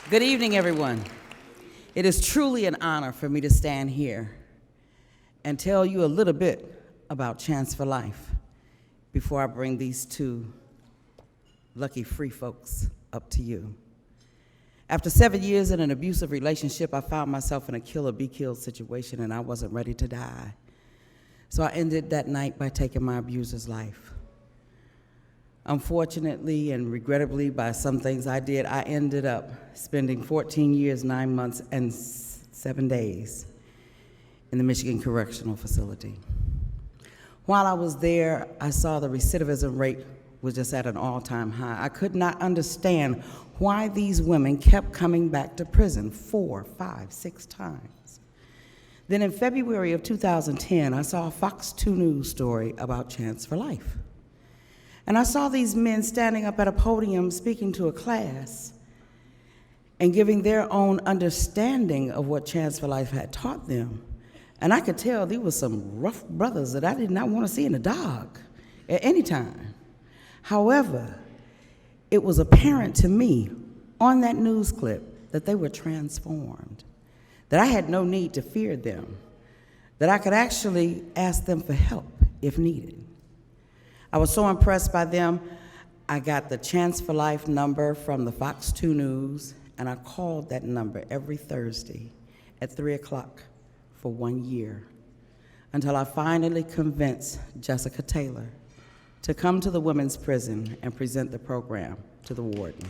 Good evening, everyone. It is truly an honor for me to stand here and tell you a little bit about Chance for Life before I bring these two lucky free folks up to you. After 7 years in an abusive relationship, I found myself in a kill or be killed situation, and I wasn't ready to die. So I ended that night by taking my abuser's life. Unfortunately and regrettably, by some things I did, I ended up spending 14 years, 9 months, and 7 days in the Michigan Correctional Facility. While I was there, I saw the recidivism rate was just at an all-time high. I could not understand why these women kept coming back to prison 4, 5, 6 times. Then in February of 2010, I saw a Fox 2 News story about Chance for Life. And I saw these men standing up at a podium speaking to a class and giving their own understanding of what Chance for Life had taught them. And I could tell these were some rough brothers that I did not want to see in a dog at any time. However, it was apparent to me on that news clip that they were transformed, that I had no need to fear them, that I could actually ask them for help if needed. I was so impressed by them, I got the Chance for Life number from the Fox 2 News, and I called that number every Thursday at 3 o'clock for 1 year, until I finally convinced Jessica Taylor to come to the women's prison and present the program to the warden.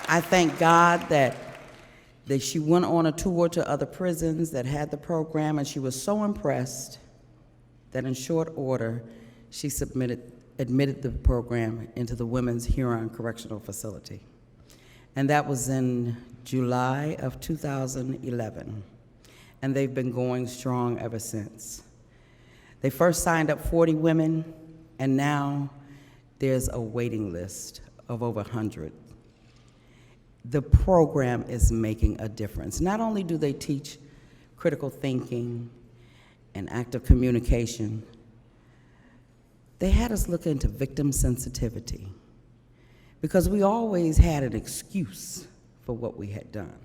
I thank God that she went on a tour to other prisons that had the program, and she was so impressed that in short order, she admitted the program into the Women's Huron Correctional Facility. And that was in July of 2011. And they've been going strong ever since. They first signed up 40 women, and now there's a waiting list of over 100. The program is making a difference. Not only do they teach critical thinking and active communication, they had us look into victim sensitivity, because we always had an excuse for what we had done.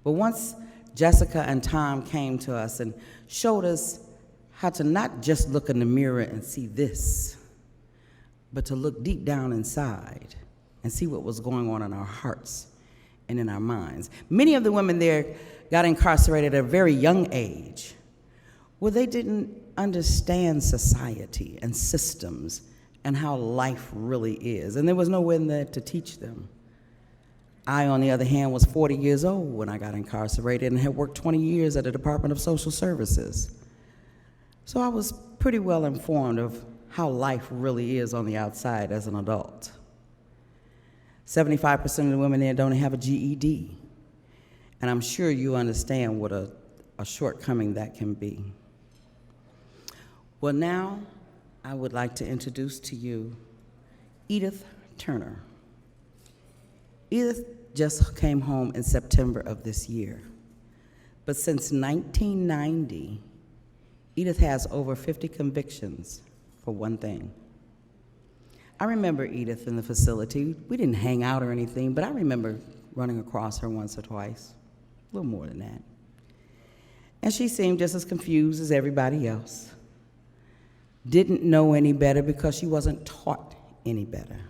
But once Jessica and Tom came to us and showed us how to not just look in the mirror and see this, but to look deep down inside and see what was going on in our hearts and in our minds. Many of the women there got incarcerated at a very young age, where they didn't understand society and systems and how life really is, and there was no one there to teach them. I, on the other hand, was 40 years old when I got incarcerated and had worked 20 years at the Department of Social Services. So I was pretty well informed of how life really is on the outside as an adult. 75% of the women there don't have a GED, and I'm sure you understand what a shortcoming that can be. Well, now I would like to introduce to you Edith Turner. Edith just came home in September of this year, but since 1990, Edith has over 50 convictions for one thing. I remember Edith in the facility. We didn't hang out or anything, but I remember running across her once or twice, a little more than that. And she seemed just as confused as everybody else. Didn't know any better because she wasn't taught any better.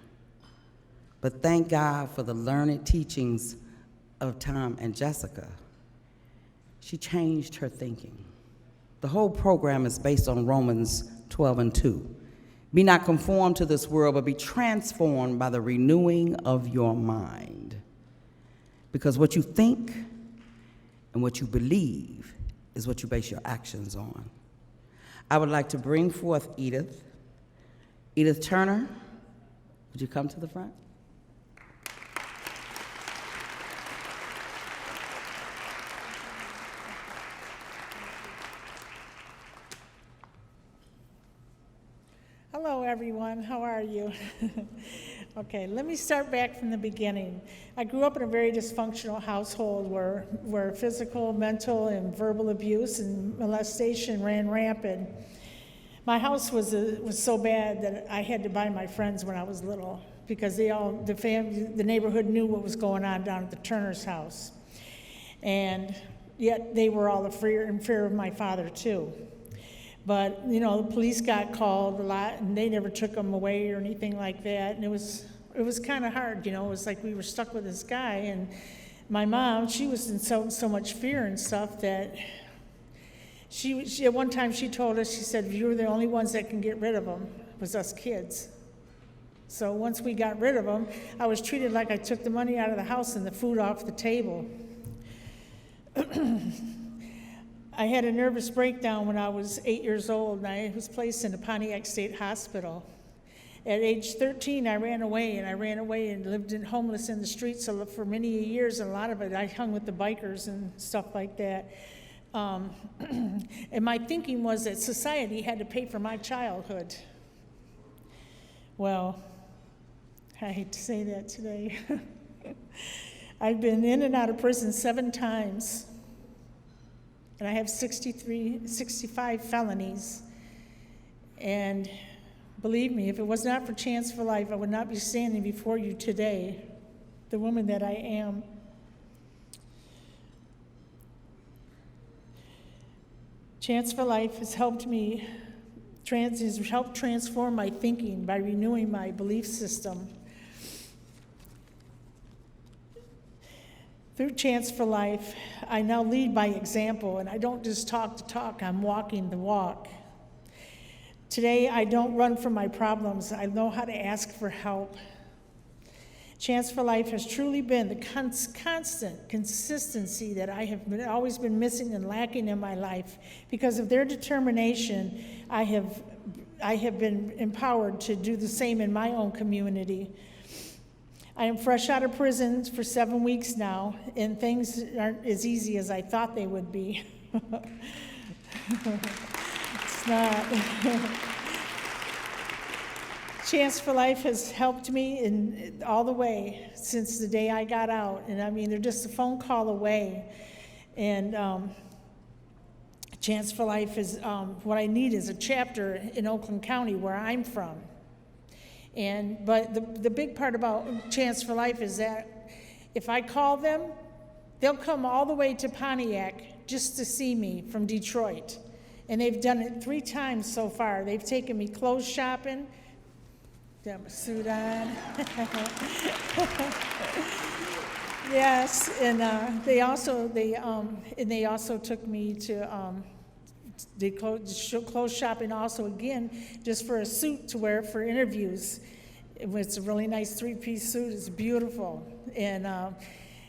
But thank God for the learned teachings of Tom and Jessica. She changed her thinking. The whole program is based on Romans 12:2. Be not conformed to this world, but be transformed by the renewing of your mind. Because what you think and what you believe is what you base your actions on. I would like to bring forth Edith. Edith Turner, would you come to the front? Hello, everyone. How are you? Okay, let me start back from the beginning. I grew up in a very dysfunctional household where physical, mental, and verbal abuse and molestation ran rampant. My house was so bad that I had to buy my friends when I was little. because the neighborhood knew what was going on down at the Turner's house. And yet they were all in fear of my father too. But, the police got called a lot, and they never took him away or anything like that. And it was kind of hard, It was like we were stuck with this guy. And my mom, she was in so much fear and stuff that she at one time she told us, she said, "You're the only ones that can get rid of him," was us kids. So once we got rid of him, I was treated like I took the money out of the house and the food off the table. I had a nervous breakdown when I was 8 years old, and I was placed in a Pontiac State Hospital. At age 13, I ran away and lived homeless in the streets for many years, and a lot of it I hung with the bikers and stuff like that. And my thinking was that society had to pay for my childhood. Well, I hate to say that today. I've been in and out of prison 7 times. And I have 65 felonies. And believe me, if it was not for Chance for Life, I would not be standing before you today, the woman that I am. Chance for Life has helped me, has helped transform my thinking by renewing my belief system. Through Chance for Life, I now lead by example, and I don't just talk the talk, I'm walking the walk. Today, I don't run from my problems. I know how to ask for help. Chance for Life has truly been the constant consistency that I have always been missing and lacking in my life. Because of their determination, I have been empowered to do the same in my own community. I am fresh out of prison for 7 weeks now, and things aren't as easy as I thought they would be. It's not. Chance for Life has helped me all the way since the day I got out. And I mean, they're just a phone call away. And Chance for Life is, what I need is a chapter in Oakland County where I'm from. But the big part about Chance for Life is that if I call them, they'll come all the way to Pontiac just to see me from Detroit. And they've done it 3 times so far. They've taken me clothes shopping. Got my suit on. Yes, and they also took me to clothes shopping also again, just for a suit to wear for interviews. It's a really nice 3-piece suit. It's beautiful. And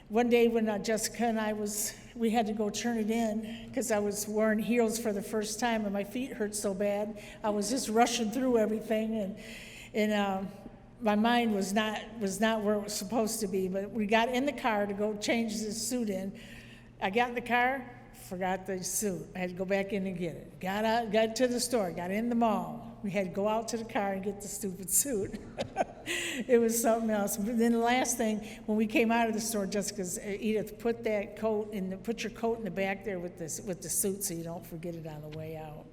one day when Jessica and we had to go turn it in because I was wearing heels for the first time and my feet hurt so bad. I was just rushing through everything, and my mind was not where it was supposed to be. But we got in the car to go change this suit in. I got in the car, forgot the suit. I had to go back in and get it. Got out, got to the store, got in the mall. We had to go out to the car and get the stupid suit. It was something else. But then the last thing, when we came out of the store, Jessica's, Edith, put your coat in the back there with the suit so you don't forget it on the way out.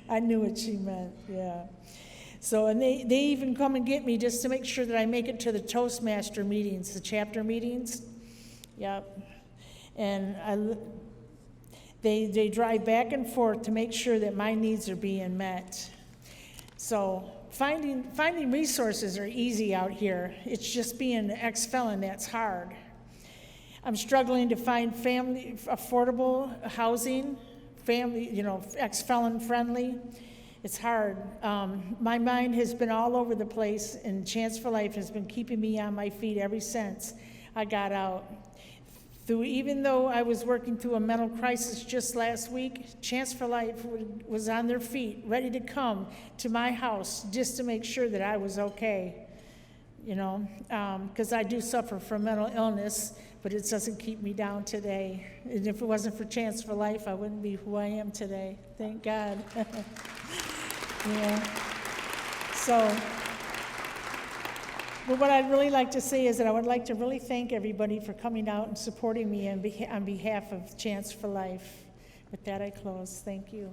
I knew what she meant, yeah. So, and they even come and get me just to make sure that I make it to the Toastmaster meetings, the chapter meetings. Yep. And they drive back and forth to make sure that my needs are being met. So finding resources are easy out here. It's just being an ex-felon that's hard. I'm struggling to find affordable housing, ex-felon friendly. It's hard. My mind has been all over the place, and Chance for Life has been keeping me on my feet ever since I got out. Even though I was working through a mental crisis just last week, Chance for Life was on their feet, ready to come to my house just to make sure that I was okay, because I do suffer from mental illness, but it doesn't keep me down today. And if it wasn't for Chance for Life, I wouldn't be who I am today. Thank God. But what I'd really like to say is that I would like to really thank everybody for coming out and supporting me on behalf of Chance for Life. With that, I close. Thank you.